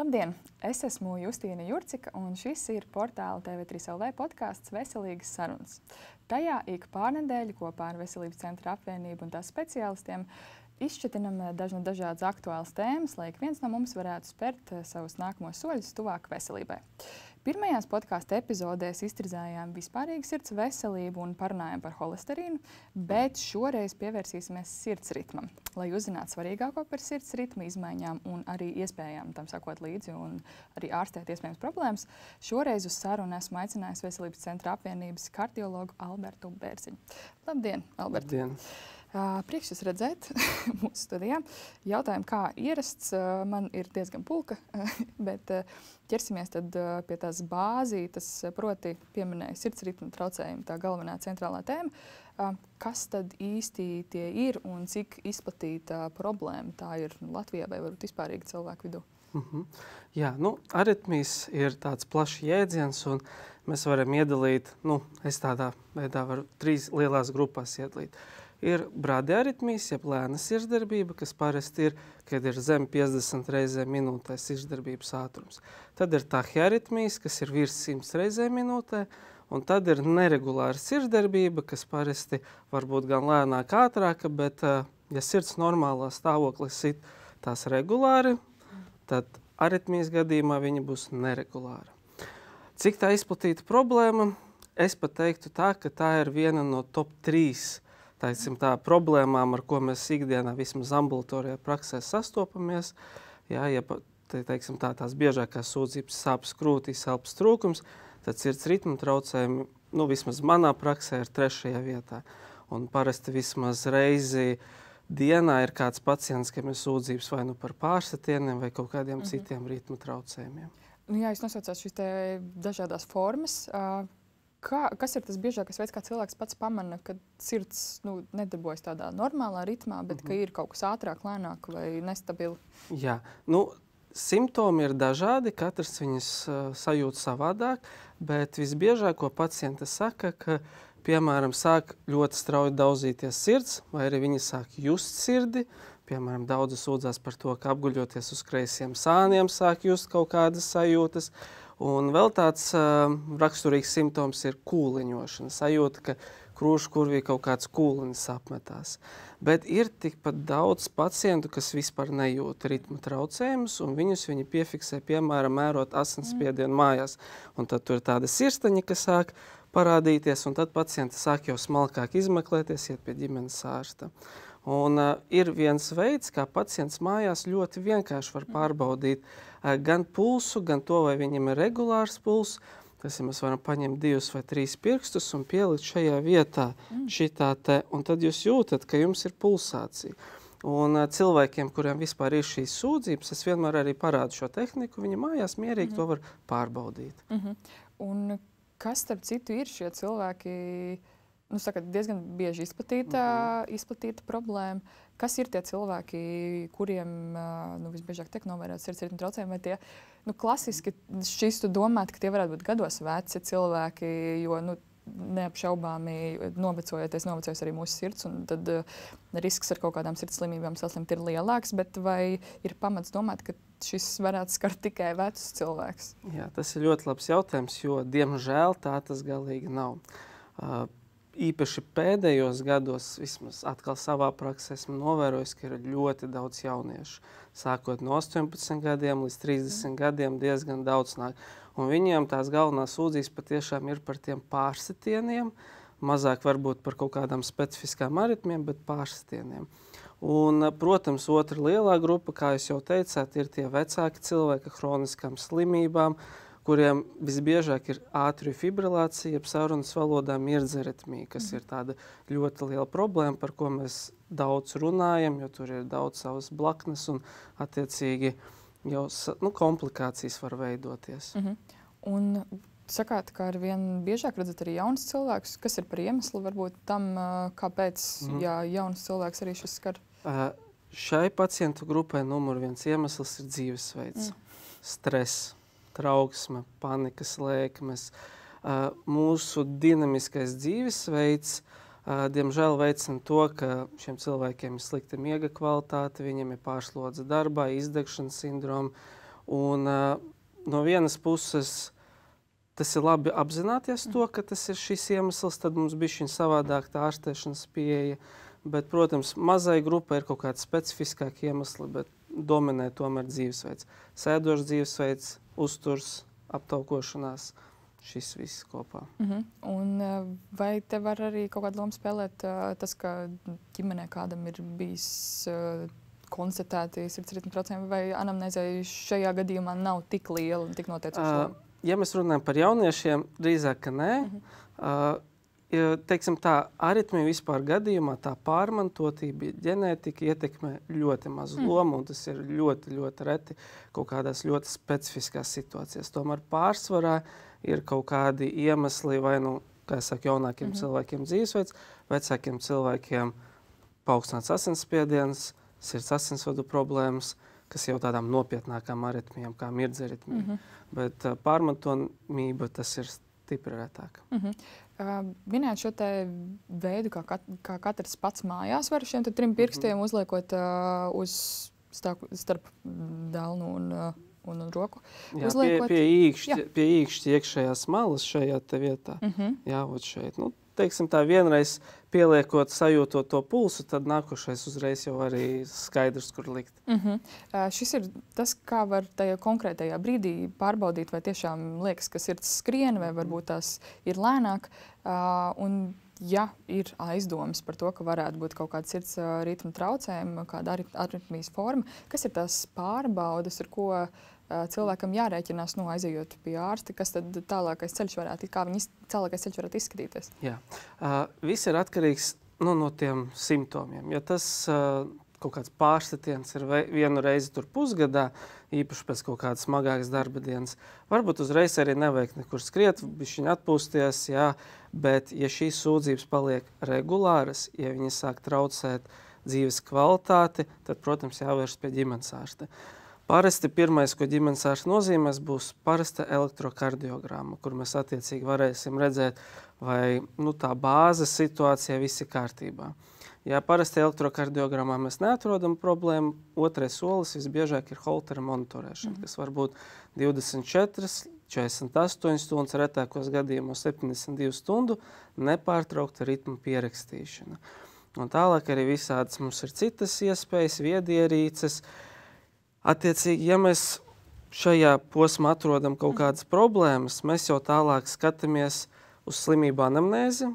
Labdien! Es esmu Justīna Jurcika, un šis ir portāla TV3LV podkāsts Veselīgas sarunas. Tajā ik pārnedēļu kopā ar Veselības centra apvienību un tās speciālistiem izšķitinam dažādas aktuālas tēmas, lai ik viens no mums varētu spērt savus nākamos soļus tuvāk veselībai. Pirmajās podkāstu epizodēs iztirzājām vispārīgu sirds veselību un parunājām par holesterīnu, bet šoreiz pievērsīsimies sirds ritmam, lai uzzinātu svarīgāko par sirds ritma izmaiņām un arī iespējām tam sakot līdzi un arī ārstēt iespējams problēmas. Šoreiz uz sarunu esmu aicinājusi Veselības centra apvienības kardiologu Albertu Bērziņu. Labdien, Albert! Labdien! Prieks jūs redzēt mūsu studijā. Jautājumi, kā ierasts, man ir diezgan pulka, bet ķersimies tad pie tās bāzītes, proti pieminēja sirds ritma traucējumi, tā galvenā centrālā tēma. Kas tad īsti tie ir un cik izplatīta problēma tā ir Latvijā vai varbūt vispārīgi cilvēku vidū? Jā, aritmijas ir tāds plašs jēdziens un mēs varam iedalīt, es tādā veidā varu 3 lielās grupās iedalīt. Ir bradiaritmijas, jeb lēna sirdsdarbība, kas parasti ir, kad ir zem 50 reizēm minūtē sirdsdarbības ātrums. Tad ir tahiaritmijas, kas ir virs 100 reizēm minūtē, un tad ir neregulāra sirdsdarbība, kas parasti var būt gan lēnāk ātrāka, bet ja sirds normālā stāvoklī sit tās regulāri, tad aritmijas gadījumā viņa būs neregulāra. Cik tā izplatīta problēma? Es pat teiktu tā, ka tā ir viena no top 3 problēmām, ar ko mēs ikdienā vismaz ambulatorijā praksē sastopamies. Tās biežākās sūdzības sāpes krūtīs, elpas trūkums, tad sirds ritma traucējumi, vismaz manā praksē ir 3. vietā. Un parasti vismaz reizi dienā ir kāds pacients, kam ir sūdzības vai par pārsitieniem vai kaut kādiem citiem ritma traucējumiem. Jā, jūs nosaucāt šīs dažādās formas. Kas ir tas biežākais veids, kā cilvēks pats pamana, kad sirds nedarbojas tādā normālā ritmā, bet ka ir kaut kas ātrāk, lēnāk vai nestabili? Jā, simptomi ir dažādi, katrs viņas sajūt savādāk, bet visbiežāk, ko pacienti saka, ka, piemēram, sāk ļoti strauji daudzīties sirds, vai arī viņi sāk just sirdi. Piemēram, daudzi sūdzās par to, ka apguļoties uz kreisiem sāniem sāk just kaut kādas sajūtas. Un vēl tāds raksturīgs simptoms ir kūliņošana. Sajūta, ka krūšu kurvī kaut kāds kūlinis apmetās. Bet ir tikpat daudz pacientu, kas vispār nejūt ritma traucējumus, un viņi piefiksē, piemēram, mērot asinsspiedienu mājās. Un tad tur ir tāda sirstaņa, kas sāk parādīties, un tad pacienti sāk jau smalkāk izmeklēties, iet pie ģimenes ārsta. Un ir viens veids, kā pacients mājās ļoti vienkārši var pārbaudīt gan pulsu, gan to, vai viņam ir regulārs pulss. Mēs varam paņemt 2 vai 3 pirkstus un pielikt šajā vietā šitā te, un tad jūs jūtat, ka jums ir pulsācija. Un cilvēkiem, kuriem vispār ir šīs sūdzības, es vienmēr arī parādu šo tehniku, viņi mājās mierīgi to var pārbaudīt. Un kas, starp citu, ir šie cilvēki? Diezgan bieži izplatīta problēma. Kas ir tie cilvēki, kuriem visbiežāk tiek novēroti sirds ritma traucējumi? Vai tie klasiski šķistu domāt, ka tie varētu būt gados veci cilvēki, jo neapšaubāmi novecojas arī mūsu sirds, un tad risks ar kaut kādām sirds slimībām saslimt ir lielāks, bet vai ir pamats domāt, ka šis varētu skart tikai vecus cilvēkus? Jā, tas ir ļoti labs jautājums, jo, diemžēl, tā tas galīgi nav. Īpaši pēdējos gados, vismaz atkal savā praksē, esmu novērojis, ka ir ļoti daudz jauniešu. Sākot no 18 gadiem līdz 30 gadiem diezgan daudz nāk. Un viņiem tās galvenās sūdzības patiešām ir par tiem pārsitieniem, mazāk varbūt par kaut kādām specifiskām aritmiem, bet pārsitieniem. Un, protams, otra lielā grupa, kā jūs jau teicāt, ir tie vecāki cilvēki ar hroniskām slimībām, kuriem visbiežāk ir ātrija fibrilācija, jeb sarunas valodā mirdzaritmija, kas ir tāda ļoti liela problēma, par ko mēs daudz runājam, jo tur ir daudz savas blaknes un attiecīgi jau komplikācijas var veidoties. Un sakāt, ka arvien biežāk redzat arī jaunus cilvēkus. Kas ir par iemeslu varbūt tam, kāpēc jauns cilvēks arī šis skar? Šai pacientu grupai numur 1 iemesls ir dzīvesveids, stress, trauksme, panikas lēkmes. Mūsu dinamiskais dzīvesveids, diemžēl veicina to, ka šiem cilvēkiem ir slikta miega kvalitāte, viņiem ir pārslodze darbā, izdegšanas sindroma, Un no vienas puses tas ir labi apzināties to, ka tas ir šis iemesls, tad mums bišķiņ savādāk tā ārstēšanas pieeja. Bet, protams, mazai grupai ir kaut kādi specifiskāki iemesli, bet dominē tomēr dzīvesveids. Sēdošs dzīvesveids, uzturs, aptaukošanās, šis viss kopā. Un vai te var arī kaut kādu lomu spēlēt tas, ka ģimenē kādam ir bijis konstatēti sirdsritmu traucējumi, vai anamnēzē šajā gadījumā nav tik liela un tik noteicoša loma? Ja mēs runājam par jauniešiem, drīzāk, ka nē. Teiksim tā, aritmija vispār gadījumā, tā pārmantotība, ģenētika ietekmē ļoti mazu lomu, un tas ir ļoti, ļoti reti kaut kādās ļoti specifiskās situācijās. Tomēr pārsvarā ir kaut kādi iemesli, vai, kā es saku, jaunākiem cilvēkiem dzīvesveids, vecākiem cilvēkiem paaugstināts asinsspiediens, sirds asinsvadu problēmas, kas jau tādām nopietnākām aritmijām, kā mirdzaritmija. Bet pārmantomība tas ir stipri retāk. Minēt šo te veidu, kā katrs pats mājās var šiem 3 pirkstiem uzliekot starp delnu un roku. Jā, pie īkšķi iekšējās malas šajā te vietā. Jā, ot šeit. Teiksim tā, vienreiz pieliekot, sajūtot to pulsu, tad nākošais uzreiz jau arī skaidrs, kur likt. Šis ir tas, kā var tajā konkrētajā brīdī pārbaudīt, vai tiešām liekas, ka sirds skrien, vai varbūt tās ir lēnāk. Un ja ir aizdomas par to, ka varētu būt kaut kāda sirds ritma traucējuma, kāda aritmijas forma, kas ir tās pārbaudes, ar ko cilvēkam jārēķinās, aizejot pie ārsta, kas tad tālākais ceļš varētu izskatīties? Jā. Viss ir atkarīgs no tiem simptomiem. Ja tas kaut kāds pārstatiens ir vienu reizi tur pusgadā, īpaši pēc kaut kādas smagākas darba dienas, varbūt uzreiz arī nevajag nekur skriet, bišķiņ atpūsties, jā, bet ja šīs sūdzības paliek regulāras, ja viņi sāk traucēt dzīves kvalitāti, tad, protams, jāvērš pie ģimenes ārsta. Parasti pirmais, ko ģimenes ārsts nozīmēs, būs parasta elektrokardiogramma, kur mēs attiecīgi varēsim redzēt, vai tā bāzes situācijā viss ir kārtībā. Ja parasti elektrokardiogrammā mēs neatrodam problēmu, otrais solis visbiežāk ir Holtera monitorēšana, kas var būt 24, 48 stundas, retākos gadījumos 72 stundu nepārtraukta ritma pierakstīšana. Un tālāk arī visādas mums ir citas iespējas, viedierīces. Attiecīgi, ja mēs šajā posmā atrodam kaut kādas problēmas, mēs jau tālāk skatāmies uz slimību anamnēzi,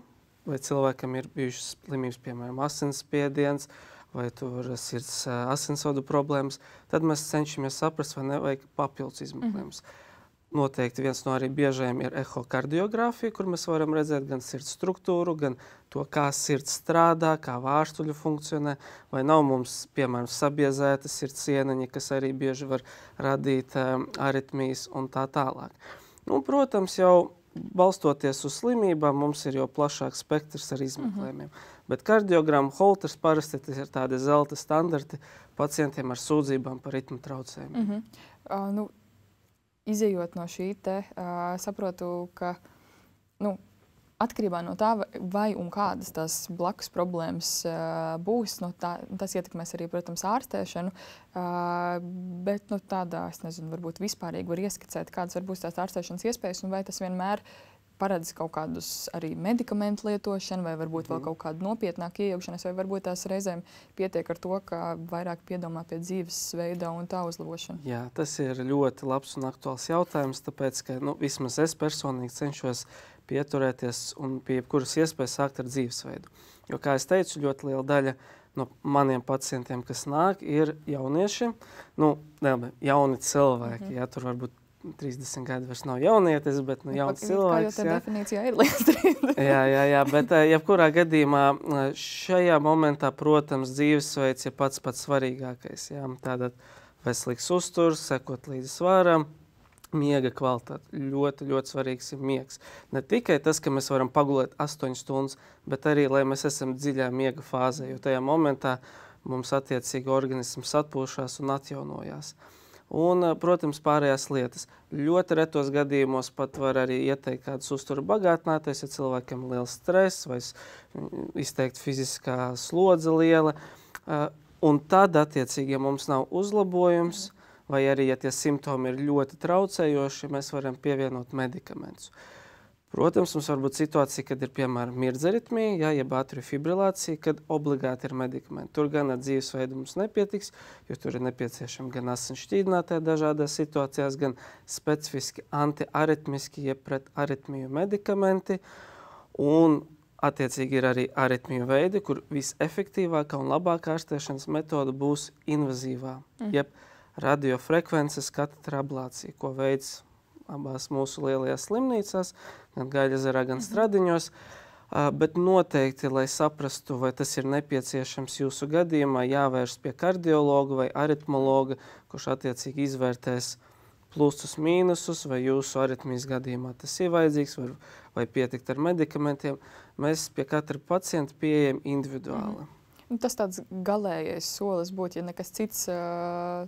vai cilvēkam ir bijušas slimības, piemēram, asinsspiediens, vai tur sirds asinsvadu problēmas, tad mēs cenšamies saprast, vai nevajag papildus izmeklējumus. Noteikti viens no arī biežajiem ir ehokardiogrāfija, kur mēs varam redzēt gan sirds struktūru, gan to, kā sirds strādā, kā vārstuļi funkcionē, vai nav mums, piemēram, sabiezēta sirds sieneņi, kas arī bieži var radīt aritmijas un tā tālāk. Protams, jau balstoties uz slimībām, mums ir jau plašāks spektrs ar izmeklējumiem. Bet kardiogramma, Holters parasti ir tādi zelta standarti pacientiem ar sūdzībām par ritmu traucējumiem. Izejot no šī te, saprotu, ka atkarībā no tā, vai un kādas tās blakus problēmas būs, tas ietekmēs arī, protams, ārstēšanu, bet tādā, es nezinu, varbūt vispārīgi var ieskicēt, kādas var būt tās ārstēšanas iespējas, un vai tas vienmēr paredz kaut kādus arī medikamentu lietošanu, vai varbūt vēl kaut kādu nopietnāku iejaukšanos, vai varbūt tās reizēm pietiek ar to, ka vairāk piedomā pie dzīvesveida un tā uzlabošana? Jā, tas ir ļoti labs un aktuāls jautājums, tāpēc, ka vismaz es personīgi cenšos pieturēties un pie jebkuras iespējas sākt ar dzīvesveidu. Jo, kā es teicu, ļoti liela daļa no maniem pacientiem, kas nāk, ir jaunieši, jauni cilvēki, jā, tur varbūt 30 gadi vairs nav jaunietis, bet jauns cilvēks. Kā jau tā definīcijā ir līdz Jā, bet jebkurā gadījumā šajā momentā, protams, dzīvesveids ir pats svarīgākais. Jā. Tātad veselīgs uzturs, sekot līdz svaram, miega kvalitāte. Ļoti, ļoti svarīgs ir miegs. Ne tikai tas, ka mēs varam pagulēt 8 stundas, bet arī, lai mēs esam dziļā miega fāzē, jo tajā momentā mums attiecīgi organisms atpūšās un atjaunojās. Un, protams, pārējās lietas. Ļoti retos gadījumos pat var arī ieteikt kādus uzturu bagātinātājus, ja cilvēkam ir liels stress vai izteikti fiziskā slodze liela. Un tad, attiecīgi, ja mums nav uzlabojums, vai arī, ja tie simptomi ir ļoti traucējoši, mēs varam pievienot medikamentus. Protams, mums var būt situācija, kad ir, piemēram, mirdzaritmija, jeb ātrija fibrilācija, kad obligāti ir medikamenti. Tur gan ar dzīvesveidu mums nepietiks, jo tur ir nepieciešami gan asins šķīdinātāji dažādās situācijās, gan specifiski antiaritmiski, jeb pret aritmiju medikamenti. Un attiecīgi ir arī aritmiju veidi, kur visefektīvākā un labākā ārstēšanas metode būs invazīvā, jeb radiofrekvences katetra ablācija, ko veids abās mūsu lielajās slimnīcās, gan Gaļezerā, gan Stradiņos. Bet noteikti, lai saprastu, vai tas ir nepieciešams jūsu gadījumā, jāvērst pie kardiologa vai aritmologa, kurš attiecīgi izvērtēs plusus, mīnusus, vai jūsu aritmijas gadījumā tas ir vajadzīgs, vai pietikt ar medikamentiem. Mēs pie katra pacienta pieejam individuāli. Tas tāds galējais solis būtu, ja nekas cits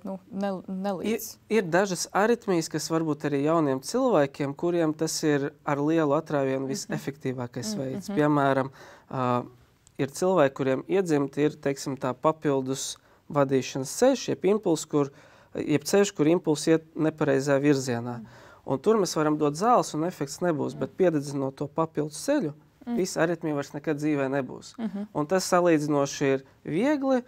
nelīdz. Ir dažas aritmijas, kas varbūt arī jauniem cilvēkiem, kuriem tas ir ar lielu atrāvienu visefektīvākais veids. Piemēram, ir cilvēki, kuriem iedzimti ir, teiksim, tā papildus vadīšanas ceļš, jeb ceļš, kur impulss iet nepareizā virzienā. Un tur mēs varam dot zāles un efekts nebūs, bet piededzinot to papildus ceļu, visa aritmija vairs nekad dzīvē nebūs. Un tas salīdzinoši ir viegli.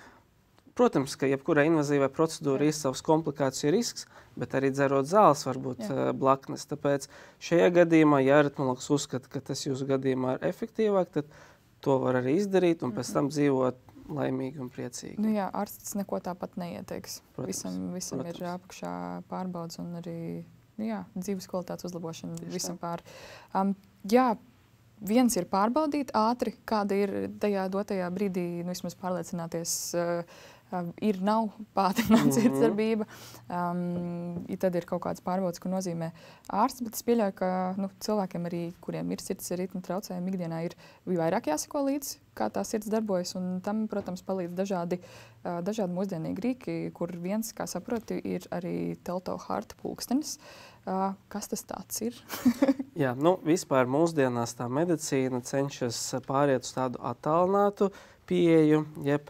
Protams, ka jebkurai invazīvai procedūrai ir savs komplikāciju risks, bet arī dzerot zāles var būt blaknes. Tāpēc šajā gadījumā, ja aritmologs uzskata, ka tas jūsu gadījumā ir efektīvāk, tad to var arī izdarīt un pēc tam dzīvot laimīgi un priecīgi. Nu jā, ārsts neko tāpat neieteiks. Visam ir apakšā pārbaudas un arī dzīves kvalitātes uzlabošana visam pāri. Viens ir pārbaudīt ātri, kāda ir tajā dotajā brīdī, vismaz pārliecināties, nav pātrināta sirdsdarbība. Tad ir kaut kāds pārbaudas, ko nozīmē ārsts, bet es pieļauju, ka cilvēkiem arī, kuriem ir sirds ritma traucējumi ikdienā, ir vairāk jāseko līdzi, kā tā sirds darbojas, un tam, protams, palīdz dažādi mūsdienīgi rīki, kur viens, kā saproti, ir arī Telto Heart pulkstenis. Kas tas tāds ir? Jā, vispār mūsdienās tā medicīna cenšas pāriet uz tādu attālinātu pieeju, jeb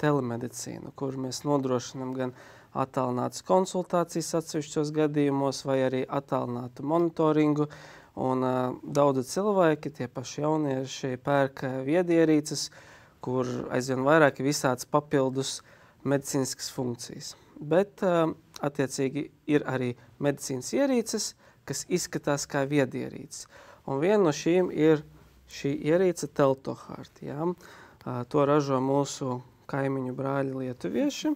telemedicīnu, kur mēs nodrošinām gan attālinātas konsultācijas atsevišķos gadījumos, vai arī attālinātu monitoringu. Un daudzi cilvēki, tie paši jaunieši, pērk viedierīces, kur aizvien vairāk ir visādas papildus medicīniskas funkcijas. Bet attiecīgi ir arī medicīnas ierīces, kas izskatās kā viedierīces. Un viena no šīm ir šī ierīce Telto Heart. To ražo mūsu kaimiņu brāļi lietuvieši.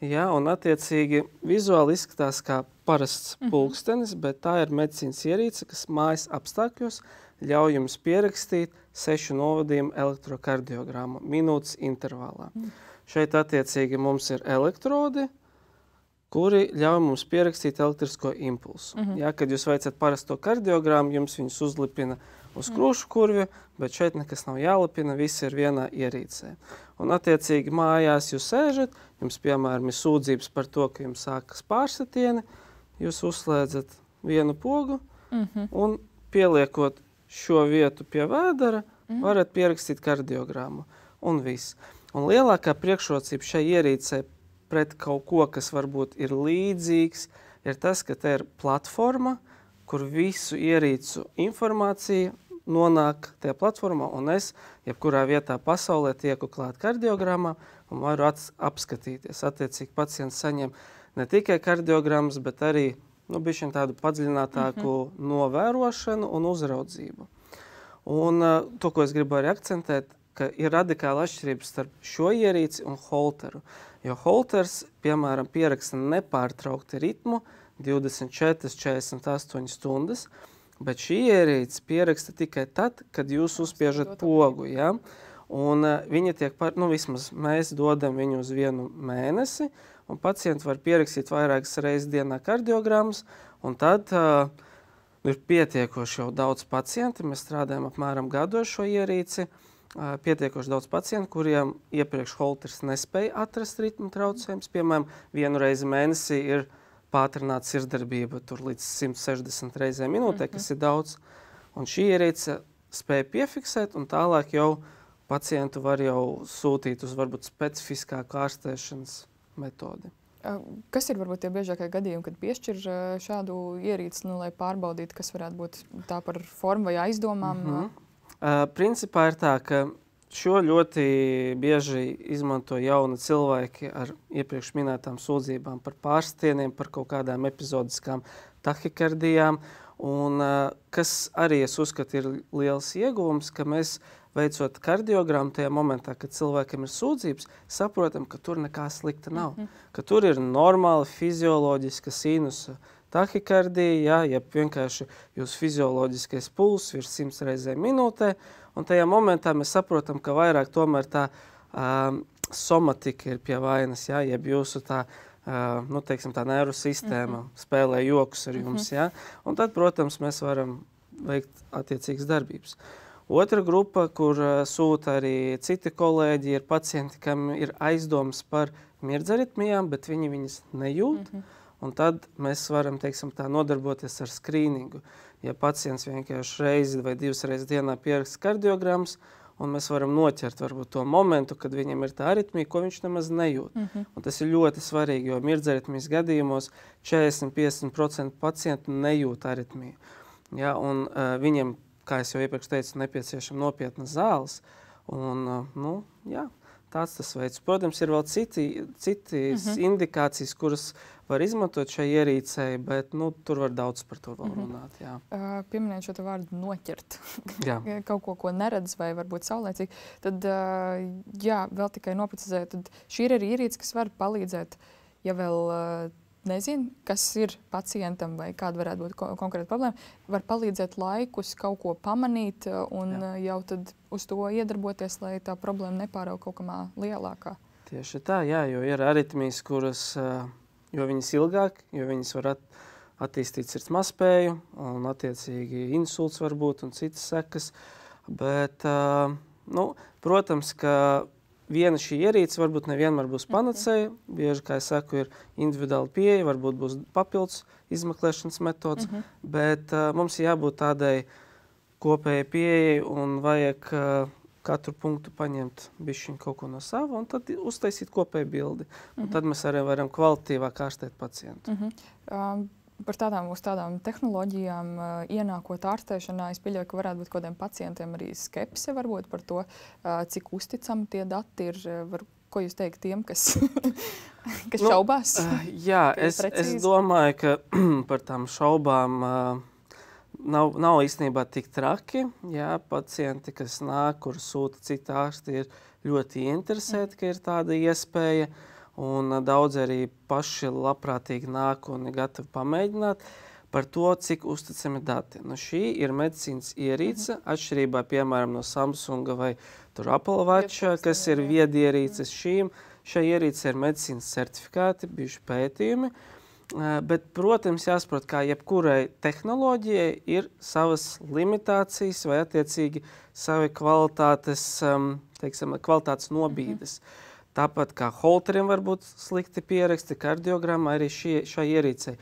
Un attiecīgi vizuāli izskatās kā parasts pulkstenis, bet tā ir medicīnas ierīce, kas mājas apstākļos ļauj jums pierakstīt 6 novadījumu elektrokardiogramu minūtes intervālā. Šeit attiecīgi mums ir elektrodi, kuri ļauj mums pierakstīt elektrisko impulsu. Kad jūs veicat parasto kardiogramu, jums viņus uzlipina uz krūšu kurvju, bet šeit nekas nav jālipina, viss ir vienā ierīcē. Un attiecīgi mājās jūs sēžat, jums piemēram ir sūdzības par to, ka jums sākas pārsitieni, jūs uzslēdzat vienu pogu un pieliekot šo vietu pie vēdera, varat pierakstīt kardiogramu un viss. Un lielākā priekšrocība šai ierīcei pret kaut ko, kas varbūt ir līdzīgs, ir tas, ka te ir platforma, kur visu ierīcu informācija nonāk tajā platformā, un es jebkurā vietā pasaulē tieku klāt kardiogramā un varu apskatīties. Attiecīgi pacients saņem ne tikai kardiogramas, bet arī bišķiņ tādu padziļinātāku novērošanu un uzraudzību. Un to, ko es gribu arī akcentēt, ka ir radikāla atšķirība starp šo ierīci un holteru. Jo holters, piemēram, pieraksta nepārtraukti ritmu 24–48 stundas, bet šī ierīce pieraksta tikai tad, kad jūs uzspiežat pogu. Un viņa tiek, vismaz mēs dodam viņu uz 1 mēnesi, un pacienti var pierakstīt vairākas reizes dienā kardiogramas, un tad ir pietiekoši jau daudz pacienti. Mēs strādājam apmēram gadu ar šo ierīci. Pietiekoši daudz pacientu, kuriem iepriekš holters nespēja atrast ritmu traucējumus. Piemēram, 1 reizi mēnesī ir pātrināta sirdsdarbība līdz 160 reizēm minūtē, kas ir daudz. Un šī ierīce spēja piefiksēt, un tālāk jau pacientu var jau sūtīt uz varbūt specifiskāku ārstēšanas metodi. Kas ir varbūt tie biežākie gadījumi, kad piešķir šādu ierīci, lai pārbaudītu, kas varētu būt tā par formu vai aizdomām? Principā ir tā, ka šo ļoti bieži izmanto jauni cilvēki ar iepriekš minētām sūdzībām par pārstieniem, par kaut kādām epizodiskām tahikardijām. Un, kas arī es uzskatu ir liels ieguvums, ka mēs veicot kardiogramu tajā momentā, kad cilvēkam ir sūdzības, saprotam, ka tur nekā slikta nav. Ka tur ir normāla fizioloģiska sinusa tahikardija, ja vienkārši jūsu fizioloģiskais pulss virs 100 reizēm minūtē, un tajā momentā mēs saprotam, ka vairāk tomēr tā somatika ir pie vainas, jeb jūsu tā tā nervu sistēma spēlē jokus ar jums. Un tad, protams, mēs varam veikt attiecīgas darbības. Otra grupa, kur sūta arī citi kolēģi, ir pacienti, kam ir aizdomas par mirdzaritmijām, bet viņi viņas nejūt. Un tad mēs varam, nodarboties ar skrīningu. Ja pacients vienkārši reizi vai 2 reizes dienā pieraksta kardiogramas, un mēs varam noķert varbūt to momentu, kad viņam ir tā aritmija, ko viņš nemaz nejūt. Un tas ir ļoti svarīgi, jo mirdzaritmijas gadījumos 40–50% pacientu nejūt aritmiju. Ja, un viņiem, kā es jau iepriekš teicu, nepieciešama nopietnas zāles. Un, tāds tas veids. Protams, ir vēl citas indikācijas, kuras var izmantot šai ierīcei, bet tur var daudz par to vēl runāt. Jā. Pieminēt šo vārdu noķert. Kaut ko neredz vai varbūt saulēcīgi. Tad, vēl tikai noprecizēt, tad šī ir arī ierīce, kas var palīdzēt, ja vēl nezinu, kas ir pacientam vai kāda varētu būt konkrēta problēma, var palīdzēt laikus kaut ko pamanīt un jau tad uz to iedarboties, lai tā problēma nepāraug kaut kamā lielākā. Tieši tā, jo ir aritmijas, kuras, jo viņas ilgāk, jo viņas var attīstīt sirds mazspēju un attiecīgi insults var būt un citas sekas, bet, protams, ka viena šī ierīce varbūt nevienmēr būs panacēja. Bieži, kā es saku, ir individuāla pieeja, varbūt būs papildus izmeklēšanas metodas, bet mums ir jābūt tādai kopējai pieejai un vajag katru punktu paņemt bišķiņ kaut ko no sava un tad uztaisīt kopēju bildi. Un tad mēs arī varam kvalitatīvāk ārstēt pacientu. Par tādām tehnoloģijām ienākot ārstēšanā, es pieļauju, ka varētu būt kādiem pacientiem arī skepse varbūt par to, cik uzticami tie dati ir. Ko jūs teikt tiem, kas šaubās? Es domāju, ka par tām šaubām nav īstenībā tik traki. Jā, pacienti, kas nāk, kur sūta citi ārsti, ir ļoti interesēti, ka ir tāda iespēja. Un daudz arī paši labprātīgi nāk un ir gatavi pamēģināt par to, cik uzticami dati. Šī ir medicīnas ierīce, atšķirībā, piemēram, no Samsunga vai Apple Watch, kas ir viedierīces. Šai ierīce ir medicīnas certifikāti, bijuši pētījumi, bet, protams, jāsaprot, kā jebkurai tehnoloģijai ir savas limitācijas vai attiecīgi savi kvalitātes nobīdes. Tāpat kā holteriem var būt slikti pieraksti, kardiogramma arī šai ierīcei.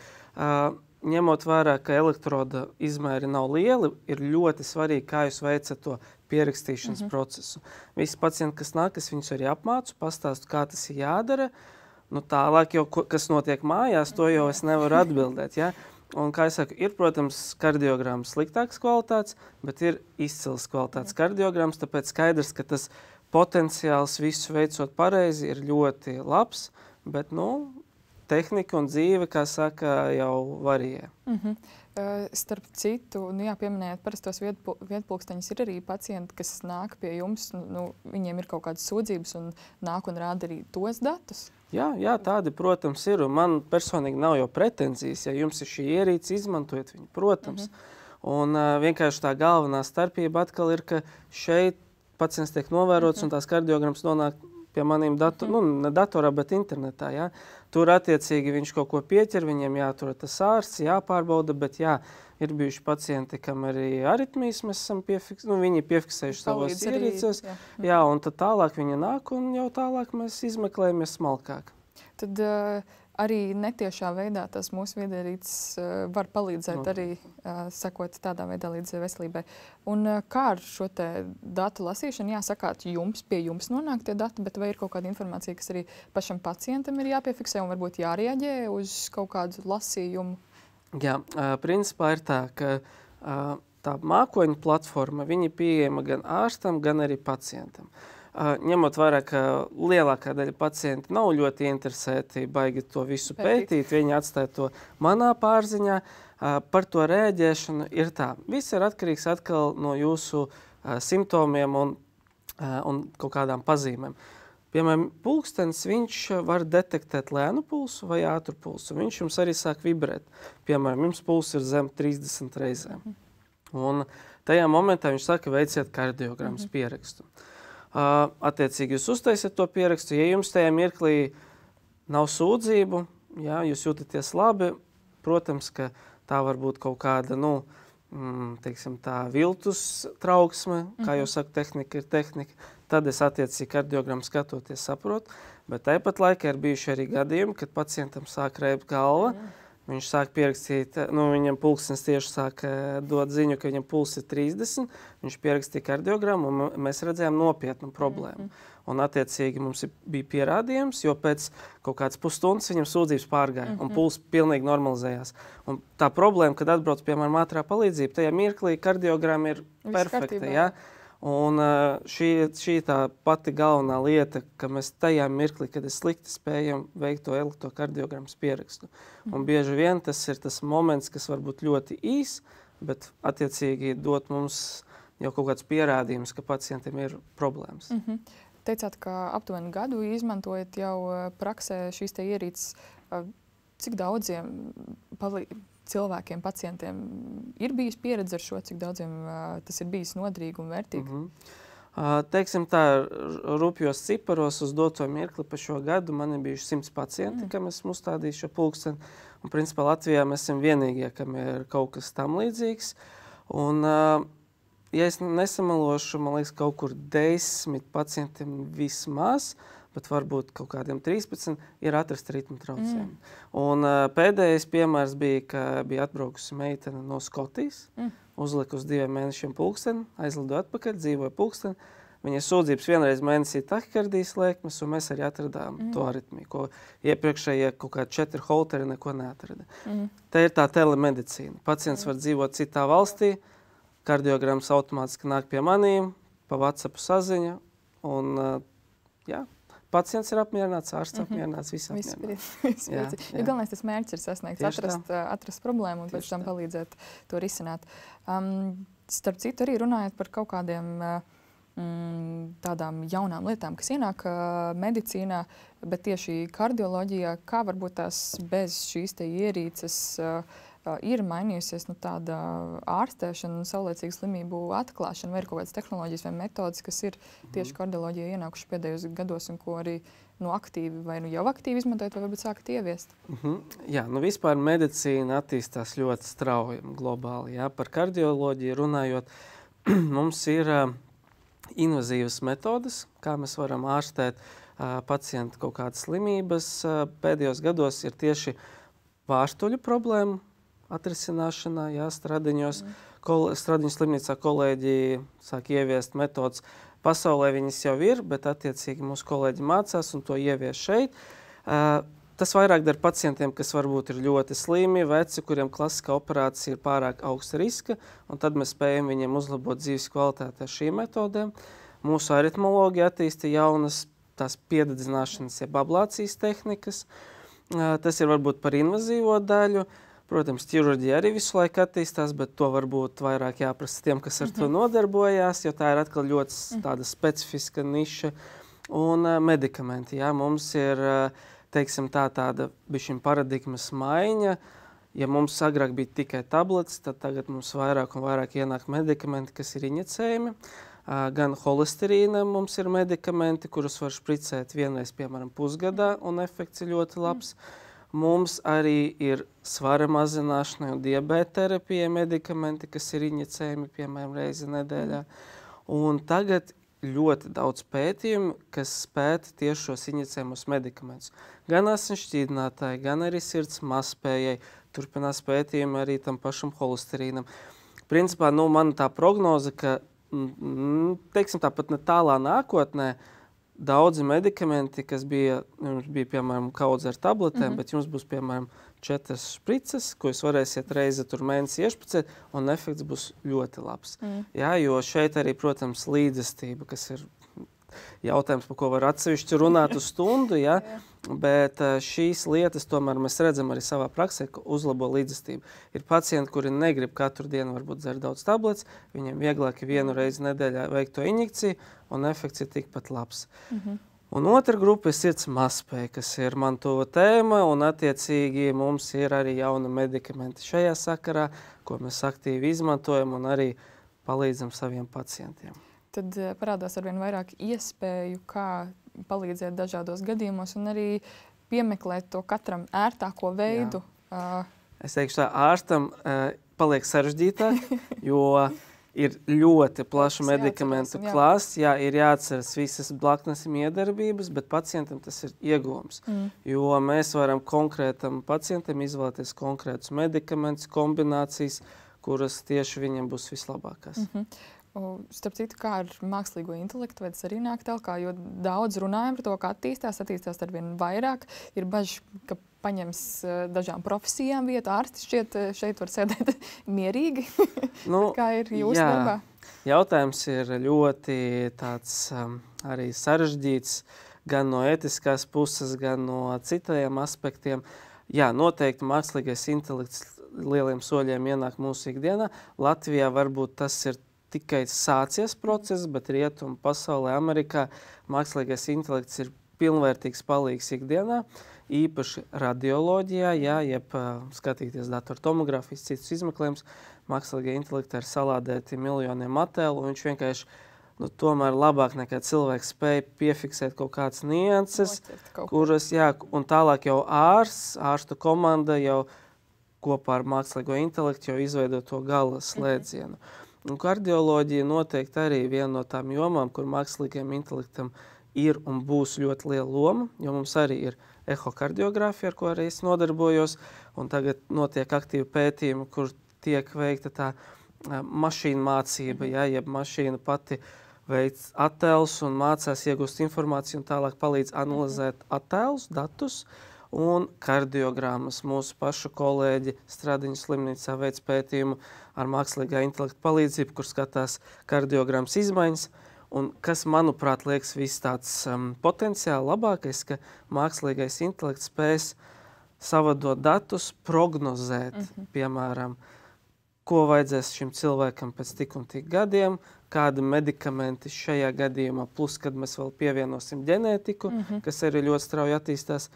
Ņemot vērā, ka elektroda izmēri nav lieli, ir ļoti svarīgi, kā jūs veicat to pierakstīšanas procesu. Visi pacienti, kas nāk, es viņus arī apmācu, pastāstu, kā tas ir jādara. Tālāk jau, kas notiek mājās, to jau es nevaru atbildēt. Ja? Un, kā es saku, ir, protams, kardiogrammas sliktākas kvalitātes, bet ir izcils kvalitātes kardiogrammas, tāpēc skaidrs, ka tas potenciāls visu veicot pareizi ir ļoti labs, bet, tehnika un dzīve, kā saka, jau varijē. Starp citu, pieminējot parastos vietpulksteņus, ir arī pacienti, kas nāk pie jums, viņiem ir kaut kādas sūdzības un nāk un rāda arī tos datus? Jā, tādi, protams, ir. Un man personīgi nav jau pretenzijas, ja jums ir šī ierīce, izmantojiet viņu, protams. Un vienkārši tā galvenā starpība atkal ir, ka šeit pacients tiek novērots un tās kardiogrammas nonāk pie maniem ne datorā, bet internetā. Ja? Tur attiecīgi viņš kaut ko pieķer, viņiem jātur tas ārsts, jāpārbauda, bet ir bijuši pacienti, kam arī aritmijas mēs esam viņi piefiksējuši savos ierīcēs. Un tad tālāk viņi nāk un jau tālāk mēs izmeklējamies smalkāk. Tad arī netiešā veidā tas mūsu viedierīces var palīdzēt arī sekot tādā veidā līdz veselībai. Un kā ar šo te datu lasīšanu, jāsakāt, pie jums nonāk tie dati, bet vai ir kaut kāda informācija, kas arī pašam pacientam ir jāpiefiksē un varbūt jārēģē uz kaut kādu lasījumu? Jā, principā ir tā, ka tā mākoņu platforma, viņa pieejama gan ārstam, gan arī pacientam. Ņemot vērā, ka lielākā daļa pacienti nav ļoti interesēti baigi to visu pētīt, viņi atstāja to manā pārziņā, par to rēģēšanu ir tā. Viss ir atkarīgs atkal no jūsu simptomiem un kaut kādām pazīmēm. Piemēram, pulkstenis, viņš var detektēt lēnu pulsu vai ātru pulsu. Viņš jums arī sāk vibrēt. Piemēram, jums pulss ir zem 30 reizēm. Un tajā momentā viņš saka, veiciet kardiogrammas pierakstu. Attiecīgi jūs uztaisiet to pierakstu. Ja jums tajā mirklī nav sūdzību, jā, jūs jūtaties labi, protams, ka tā var būt kaut kāda, teiksim, tā viltus trauksme, kā jau saku, tehnika ir tehnika, tad es attiecīgi kardiogrammu skatoties saprotu, bet tāpat laikā ir bijuši arī gadījumi, kad pacientam sāk reibt galva, viņš sāk pierakstīt, viņam pulkstenis tieši sāk dot ziņu, ka viņam pulss ir 30, viņš pierakstīja kardiogrammu, un mēs redzējām nopietnu problēmu. Un attiecīgi mums bija pierādījums, jo pēc kaut kādas pusstundas viņam sūdzības pārgāja, un pulss pilnīgi normalizējās. Un tā problēma, kad atbrauc, piemēram, ātrā palīdzība, tajā mirklī kardiogramma ir perfekta, jā. Un šī tā pati galvenā lieta, ka mēs tajā mirklī, kad es slikti spējam veikt to elektrokardiogrammas pierakstu. Un bieži vien tas ir tas moments, kas var būt ļoti īs, bet attiecīgi dot mums jau kaut kāds pierādījums, ka pacientiem ir problēmas. Teicāt, ka aptuveni gadu izmantojat jau praksē šīs te ierīces. Cik daudziem cilvēkiem, pacientiem ir bijis pieredze ar šo, cik daudziem tas ir bijis nodrīgi un vērtīgi? Teiksim tā, rupjos ciparos uz doto mirkli pa šo gadu man ir bijuši 100 pacienti, kam esmu uzstādījis šo pulksteni. Un principā Latvijā mēs esam vienīgie, kam ir kaut kas tam līdzīgs. Un, ja es nesamalošu, man liekas, kaut kur 10 pacientiem vismaz, bet varbūt kaut kādiem 13 ir atrast ritmu traucējumi. Un pēdējais piemērs bija, ka bija atbraukusi meitene no Skotijas, uzlika uz 2 mēnešiem pulksteni, aizlidoja atpakaļ, dzīvoja pulksteni. Viņai sūdzības vienreiz mēnesī tahikardijas lēkmes, un mēs arī atradām to aritmiju, ko iepriekšējie kaut kādi 4 holteri neko neatrada. Te ir tā telemedicīna. Pacients var dzīvot citā valstī, kardiogrammas automātiski nāk pie manīm, pa WhatsApp saziņa, un jā. Pacients ir apmierināts, ārsts apmierināts, viss apmierināts. Jo galvenais tas mērķis ir sasniegts, atrast problēmu un pēc tam palīdzēt to risināt. Starp citu, arī runājot par kaut kādiem tādām jaunām lietām, kas ienāk medicīnā, bet tieši kardioloģijā, kā varbūt tās bez šīs te ierīces ir mainījusies tāda ārstēšana un saulēcīgu slimību atklāšana, vai ir kaut kādas tehnoloģijas vai metodas, kas ir tieši kardioloģijā ienākuši pēdējos gados un ko arī aktīvi vai jau aktīvi izmantojat, vai varbūt sākat ieviest? Jā, vispār medicīna attīstās ļoti strauji globāli. Jā. Par kardioloģiju runājot, mums ir invazīvas metodas, kā mēs varam ārstēt pacientu kaut kādas slimības. Pēdējos gados ir tieši vārstuļu problēmu atrisināšanā, jā, Stradiņos. Stradiņu slimnīcā kolēģi sāk ieviest metodas. Pasaulē viņas jau ir, bet attiecīgi mūsu kolēģi mācās un to ievies šeit. Tas vairāk dar pacientiem, kas varbūt ir ļoti slimi, veci, kuriem klasiskā operācija ir pārāk augsta riska, un tad mēs spējam viņiem uzlabot dzīves kvalitāti ar šīm metodēm. Mūsu aritmologi attīsta jaunas tās piededzināšanas, jeb ablācijas tehnikas. Tas ir varbūt par invazīvo daļu. Protams, ķirurģija arī visu laiku attīstās, bet to varbūt vairāk jāprasa tiem, kas ar to nodarbojās, jo tā ir atkal ļoti tāda specifiska niša. Un medikamenti, jā, mums ir, teiksim, tāda bišķiņ paradigmas maiņa. Ja mums agrāk bija tikai tabletes, tad tagad mums vairāk un vairāk ienāk medikamenti, kas ir injicējumi. Gan holesterīna mums ir medikamenti, kurus var špricēt vienreiz, piemēram, pusgadā, un efekts ir ļoti labs. Mums arī ir svara mazināšanai un diabēta terapijai medikamenti, kas ir injicējumi, piemēram, reizi nedēļā. Un tagad ļoti daudz pētījumu, kas pēta tieši šos injicējamos medikamentus. Gan asinsšķīdinātāji, gan arī sirds mazspējai. Turpinās pētījumi arī tam pašam holesterīnam. Principā, man tā prognoze, ka, teiksim, tāpat ne tālā nākotnē, daudzi medikamenti, kas bija, piemēram, kaudze ar tabletēm, bet jums būs, piemēram, 4 šprices, ko jūs varēsiet reizi tur mēnesi iešpricēt, un efekts būs ļoti labs. Jā, jo šeit arī, protams, līdzestība, kas ir jautājums, par ko var atsevišķi runāt uz stundu, ja? Bet šīs lietas tomēr mēs redzam arī savā praksē, ka uzlabo līdzestību. Ir pacienti, kuri negrib katru dienu varbūt dzert daudz tabletes, viņiem vieglāk ir 1 reizi nedēļā veikt to injekciju, un efekts ir tikpat labs. Un otra grupa ir sirds mazspēja, kas ir man tuva tēma, un attiecīgi mums ir arī jauni medikamenti šajā sakarā, ko mēs aktīvi izmantojam un arī palīdzam saviem pacientiem. Tad parādās arvien vairāk iespēju, kā palīdzēt dažādos gadījumos un arī piemeklēt to katram ērtāko veidu. Es teikšu tā, ārstam paliek sarežģītāk, jo ir ļoti plaša medikamentu klāsts. Jā, ir jāatceras visas blaknes miedarbības, bet pacientam tas ir iegūms. Jo mēs varam konkrētam pacientam izvēlēties konkrētus medikamentus, kombinācijas, kuras tieši viņam būs vislabākās. Starp citu, kā ar mākslīgo intelektu, vai tas arī nāk tālāk, jo daudz runājam par to, kā attīstās arvien vairāk. Ir bažas, ka paņems dažām profesijām vietu, ārsti šeit var sēdēt mierīgi. Kā ir jūsu darbā? Jautājums ir ļoti tāds arī sarežģīts, gan no ētiskās puses, gan no citajiem aspektiem. Jā, noteikti mākslīgais intelekts lieliem soļiem ienāk mūsu ikdienā. Latvijā varbūt tas ir tikai sācies process, bet rietumu pasaulē, Amerikā, mākslīgais intelekts ir pilnvērtīgs palīgs ikdienā, īpaši radioloģijā, jeb skatīties datortomogrāfijas, citus izmeklējumus. Mākslīgā intelekta ir salādēti miljoniem attēlu, un viņš vienkārši tomēr labāk nekā cilvēks spēja piefiksēt kaut kādas nianses, kuras, un tālāk jau ārstu komanda jau kopā ar mākslīgo intelektu jau izveido to gala slēdzienu. Un kardioloģija noteikti arī viena no tām jomām, kur mākslīgajam intelektam ir un būs ļoti liela loma, jo mums arī ir ehokardiogrāfija, ar ko arī es nodarbojos, un tagad notiek aktīvi pētījumi, kur tiek veikta tā mašīna mācība, jeb mašīna pati veic attēlus un mācās iegūst informāciju un tālāk palīdz analizēt attēlus, datus, un kardiogrammas. Mūsu pašu kolēģi Stradiņu slimnīcā veic pētījumu ar mākslīgā intelekta palīdzību, kur skatās kardiogrammas izmaiņas. Un kas, manuprāt, liekas viss tāds potenciāli labākais, ka mākslīgais intelekts spēs savadot datus, prognozēt, piemēram, ko vajadzēs šim cilvēkam pēc tik un tik gadiem, kādi medikamenti šajā gadījumā, plus, kad mēs vēl pievienosim ģenētiku, kas arī ļoti strauji attīstās.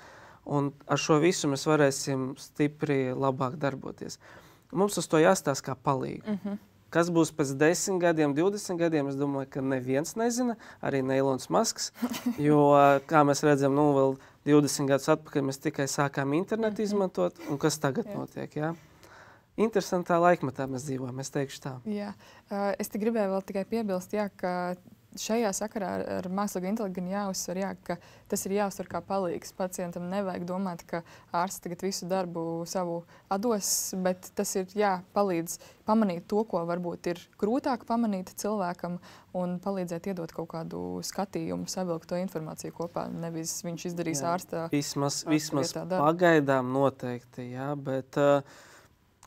Un ar šo visu mēs varēsim stipri labāk darboties. Mums uz to jāstāsta kā palīgi. Kas būs pēc 10 gadiem, 20 gadiem, es domāju, ka neviens nezina, arī ne Ilons Masks, jo, kā mēs redzam, vēl 20 gadus atpakaļ mēs tikai sākām internetu izmantot, un kas tagad notiek, jā? Interesantā laikmetā mēs dzīvojam, es teikšu tā. Jā, es te gribēju vēl tikai piebilst, ka šajā sakarā ar mākslīgo intelektu gan jāuzsver, ka tas ir jāuzsver kā palīgs. Pacientam nevajag domāt, ka ārsts tagad visu darbu savu atdos, bet tas ir palīdz pamanīt to, ko varbūt ir grūtāk pamanīt cilvēkam un palīdzēt iedot kaut kādu skatījumu, savilkt to informāciju kopā. Nevis viņš izdarīs ārstā. Vismaz pagaidām noteikti, bet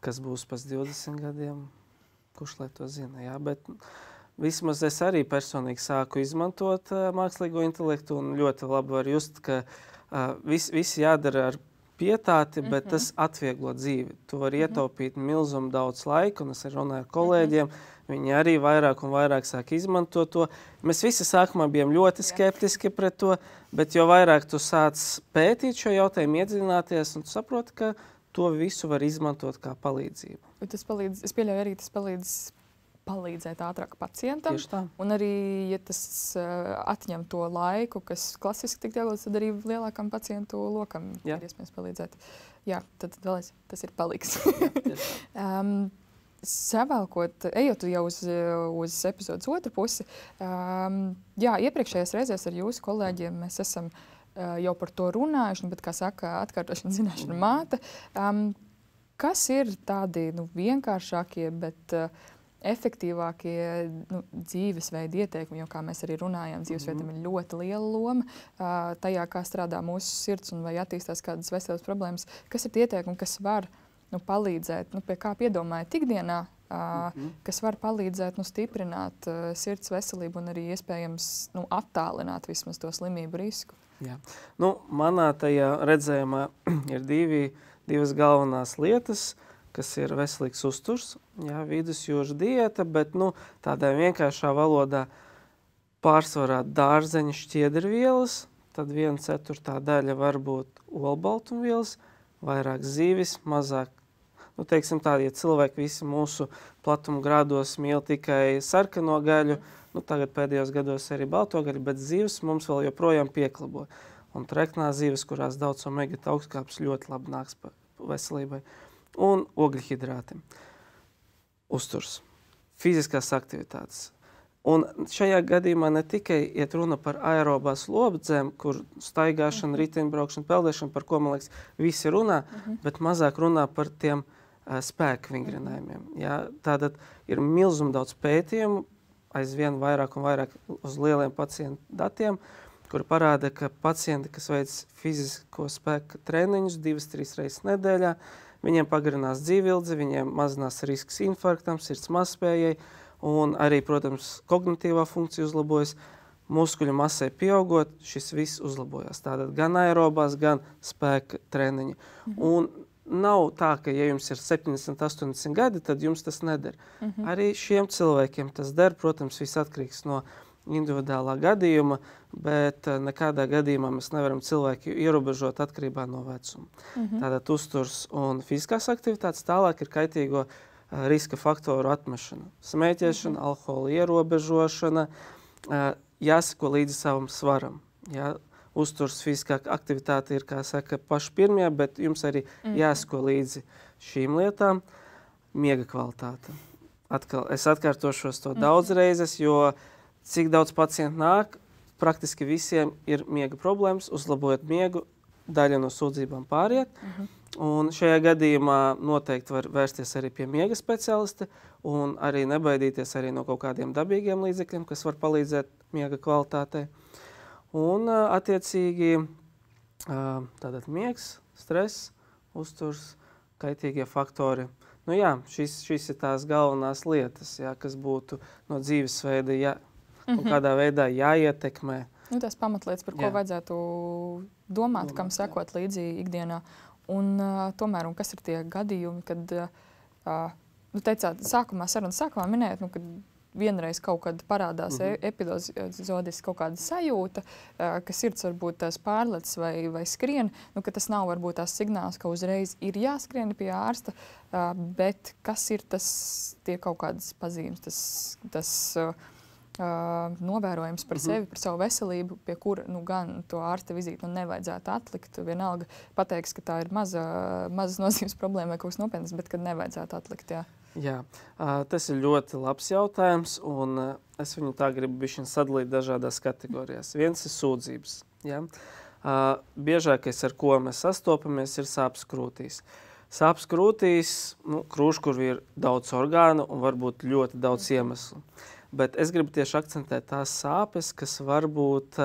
kas būs pēc 20 gadiem, kurš lai to zina, bet vismaz es arī personīgi sāku izmantot mākslīgo intelektu un ļoti labi var just, ka viss jādara ar pietāti, bet tas atvieglo dzīvi. Tu vari ietaupīt milzumu daudz laika, un es runāju ar kolēģiem, viņi arī vairāk un vairāk sāk izmantot to. Mēs visi sākumā bijām ļoti skeptiski pret to, bet jo vairāk tu sāc pētīt šo jautājumu, iedziļināties, un tu saproti, ka to visu var izmantot kā palīdzību. Tas palīdz, es pieļauju arī, tas palīdzēt ātrāk pacientam. Un arī, ja tas atņem to laiku, kas klasiski tik ieguldīts, tad arī lielākam pacientu lokam ir iespējams palīdzēt. Jā, tad vēlreiz tas ir palīgs. savalkot, ejot jau uz epizodes otru pusi, iepriekšējās reizēs ar jūsu kolēģiem mēs esam jau par to runājuši, bet, kā saka, atkārtošana zināšana māte. Kas ir tādi vienkāršākie, bet efektīvākie dzīvesveida ieteikumi, jo, kā mēs arī runājām, dzīvesveidam ir ļoti liela loma tajā, kā strādā mūsu sirds un vai attīstās kādas veselības problēmas. Kas ir tie ieteikumi, kas var palīdzēt, pie kā piedomājat ikdienā, kas var palīdzēt stiprināt sirds veselību un arī iespējams attālināt vismaz to slimību risku? Jā. Manā tajā redzējumā ir divas galvenās lietas, kas ir veselīgs uzturs, vidusjūras diēta, bet tādā vienkāršā valodā pārsvarā dārzeņu šķiedrvielas, tad 1/4 daļa var būt olbaltumvielas, vairāk zīvis, mazāk. Teiksim tā, ja cilvēki visi mūsu platuma grādos mīl tikai sarkano gaļu, tagad pēdējos gados arī balto gaļu, bet zīves mums vēl joprojām pieklabo. Un treknā zīves, kurās daudz omega augstskāpes ļoti labi nāks par veselībai. Un ogļhidrāti. Uzturs. Fiziskās aktivitātes. Un šajā gadījumā ne tikai iet runa par aerobās lobdzēm, kur staigāšana, riteņbraukšana, peldēšana, par ko, man liekas, visi runā, bet mazāk runā par tiem spēku vingrinājumiem. Tātad ir milzuma daudz pētījumu, aizvien vairāk un vairāk uz lieliem pacientu datiem, kuri parāda, ka pacienti, kas veic fizisko spēku treniņus 2-3 reizes nedēļā, viņiem pagarinās dzīvildzi, viņiem mazinās risks infarktam, sirds mazspējai un arī, protams, kognitīvā funkcija uzlabojas. Muskuļu masai pieaugot, šis viss uzlabojas. Tātad gan aerobās, gan spēka treniņi. Un nav tā, ka ja jums ir 70, 80 gadi, tad jums tas neder. Arī šiem cilvēkiem tas der, protams, viss atkarīgs no individuālā gadījuma, bet nekādā gadījumā mēs nevaram cilvēku ierobežot atkarībā no vecuma. Tātad uzturs un fiziskās aktivitātes, tālāk ir kaitīgo riska faktoru atmešana. Smēķēšana, alkohola ierobežošana, jāsako līdzi savam svaram. Uzturs, fiziskā aktivitāte ir, kā saka, paši pirmie, bet jums arī jāsako līdzi šīm lietām. Miega kvalitāte. Es atkārtošos to daudz reizes, jo cik daudz pacientu nāk, praktiski visiem ir miega problēmas, uzlabojot miegu, daļa no sūdzībām pāriet. Un šajā gadījumā noteikti var vērsties arī pie miega speciālista un arī nebaidīties arī no kaut kādiem dabīgiem līdzekļiem, kas var palīdzēt miega kvalitātei. Un, attiecīgi, tātad miegs, stress, uzturs, kaitīgie faktori. Šis ir tās galvenās lietas, kas būtu no dzīvesveida, kādā veidā jāietekmē. Tās pamatlietas, par ko vajadzētu domāt, kam sekot līdzi ikdienā. Un tomēr, kas ir tie gadījumi, kad, teicāt, sarunas sākumā minējāt, kad vienreiz kaut kad parādās epizodis kaut kāda sajūta, ka sirds varbūt tās pārlec vai skrien, ka tas nav varbūt tās signāls, ka uzreiz ir jāskrien pie ārsta, bet kas ir tie kaut kādas pazīmes, tas novērojums par sevi, par savu veselību, pie kura gan to ārsta vizīti nevajadzētu atlikt. Vienalga pateiks, ka tā ir mazas nozīmes problēma vai kaut kas nopietnas, bet kad nevajadzētu atlikt, Jā, tas ir ļoti labs jautājums, un es viņu tā gribu bišķiņ sadalīt dažādās kategorijās. Viens ir sūdzības. Biežākais, ar ko mēs sastopamies, ir sāpes krūtīs. Sāpes krūtīs, krūškurvi ir daudz orgānu un varbūt ļoti daudz iemeslu. Bet es gribu tieši akcentēt tās sāpes, kas varbūt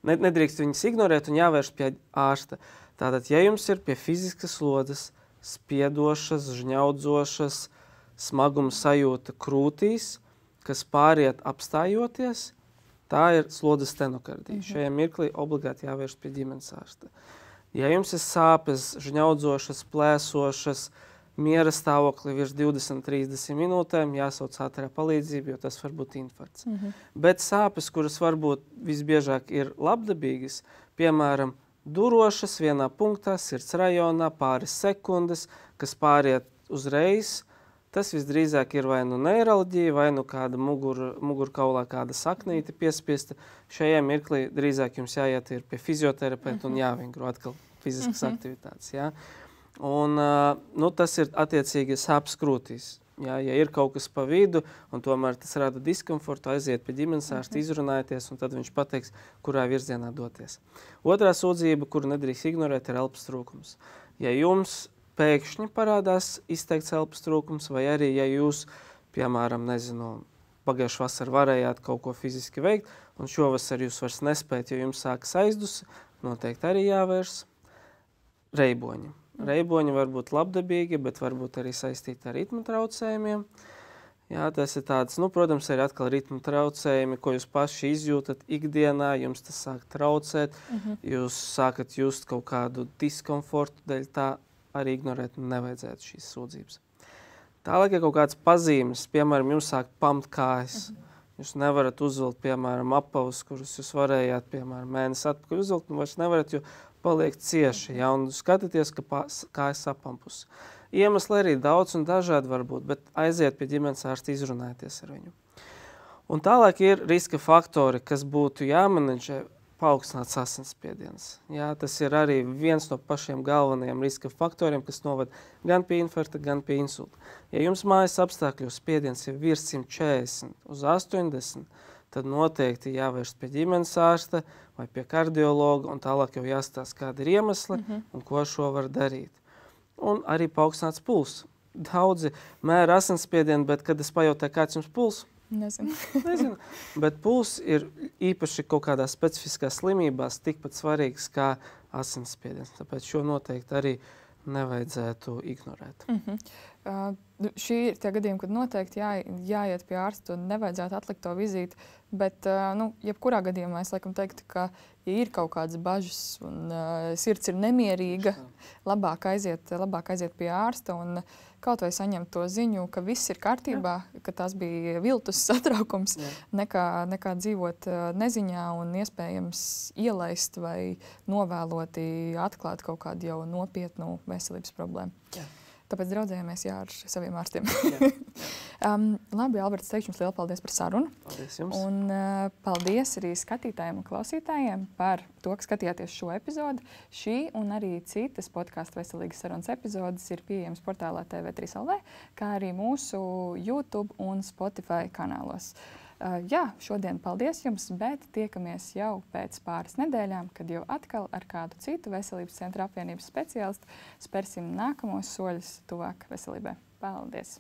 nedrīkst viņas ignorēt un jāvērš pie ārsta. Tātad, ja jums ir pie fiziskas slodzes, spiedošas, žņaudzošas, smaguma sajūta krūtīs, kas pāriet apstājoties, tā ir slodzes stenokardija. Šajā mirklī obligāti jāvērš pie ģimenes ārsta. Ja jums ir sāpes, žņaudzošas, plēsošas, miera stāvokli virs 20-30 minūtēm, jāsauc ātrā palīdzība, jo tas var būt infarkts. Bet sāpes, kuras varbūt visbiežāk ir labdabīgas, piemēram, durošas vienā punktā, sirds rajonā, pāris sekundes, kas pāriet uzreiz, tas visdrīzāk ir vai nu neiralģija, vai nu kāda mugurkaulā kāda saknīte piespiesta. Šajā mirklī drīzāk jums jāiet ir pie fizioterapeita un jāvingro atkal fiziskas aktivitātes. Un, tas ir attiecīgi sāpes krūtīs. Ja ir kaut kas pa vidu, un tomēr tas rada diskomfortu, aiziet pie ģimenes ārsta, izrunājieties, un tad viņš pateiks, kurā virzienā doties. Otrā sūdzība, kuru nedrīkst ignorēt, ir elpas trūkums. Ja jums pēkšņi parādās izteikts elpas trūkums, vai arī, ja jūs, piemēram, pagājušā vasarā varējāt kaut ko fiziski veikt, un šovasar jūs vairs nespējat, jo jums sākas aizdusi, noteikti arī jāvērs reiboņi. Reiboņi var būt labdabīgi, bet varbūt arī saistīti ar ritmu traucējumiem. Jā, tas ir tāds, protams, arī atkal ritmu traucējumi, ko jūs paši izjūtat ikdienā, jums tas sāk traucēt, jūs sākat just kaut kādu diskomfortu, dēļ tā arī ignorēt nevajadzētu šīs sūdzības. Tālāk ir kaut kāds pazīmes, piemēram, jums sāk pamt kājas. Jūs nevarat uzvilkt, piemēram, apavus, kurus jūs varējāt, piemēram, mēnesi atpakaļ uzvilkt, un vairs nevarat, jo paliek cieši, ja, un skatāties, ka kājas sapampus. Iemesli arī daudz un dažādi var būt, bet aiziet pie ģimenes ārsta, izrunājieties ar viņu. Un tālāk ir riska faktori, kas būtu jāmenedžē, paaugstināts asinsspiediens. Jā, tas ir arī viens no pašiem galvenajiem riska faktoriem, kas noved gan pie infarkta, gan pie insulta. Ja jums mājas apstākļos spiediens ir virs 140 uz 80, tad noteikti jāvērst pie ģimenes ārsta vai pie kardiologa, un tālāk jau jāstāsta, kādi ir iemesli un ko šo var darīt. Un arī paaugstināts pulss. Daudzi mēra asinsspiedienu, bet kad es pajautāju, kāds jums pulss? Nezinu. Bet pulss ir īpaši kaut kādā specifiskās slimībās tikpat svarīgs kā asinsspiediens. Tāpēc šo noteikti arī nevajadzētu ignorēt. Šī ir tie gadījumi, kad noteikti jāiet pie ārsta un nevajadzētu atlikt to vizīti. Bet, jebkurā gadījumā es laikam teiktu, ka, ja ir kaut kādas bažas un sirds ir nemierīga, labāk aiziet pie ārsta un kaut vai saņemt to ziņu, ka viss ir kārtībā, ka tas bija viltus satraukums, nekā dzīvot neziņā un iespējams ielaist vai novēloti atklāt kaut kādu jau nopietnu veselības problēmu. Tāpēc draudzējamies ar saviem ārstiem. Labi, Alberts, teikšu jums lielu paldies par sarunu. Paldies jums. Un paldies arī skatītājiem un klausītājiem par to, ka skatījāties šo epizodi. Šī un arī citas podkāstu veselīgas sarunas epizodes ir pieejamas portālā TV3LV, kā arī mūsu YouTube un Spotify kanālos. Šodien paldies jums, bet tiekamies jau pēc pāris nedēļām, kad jau atkal ar kādu citu veselības centra apvienības speciālistu spērsim nākamos soļus tuvāk veselībai. Paldies!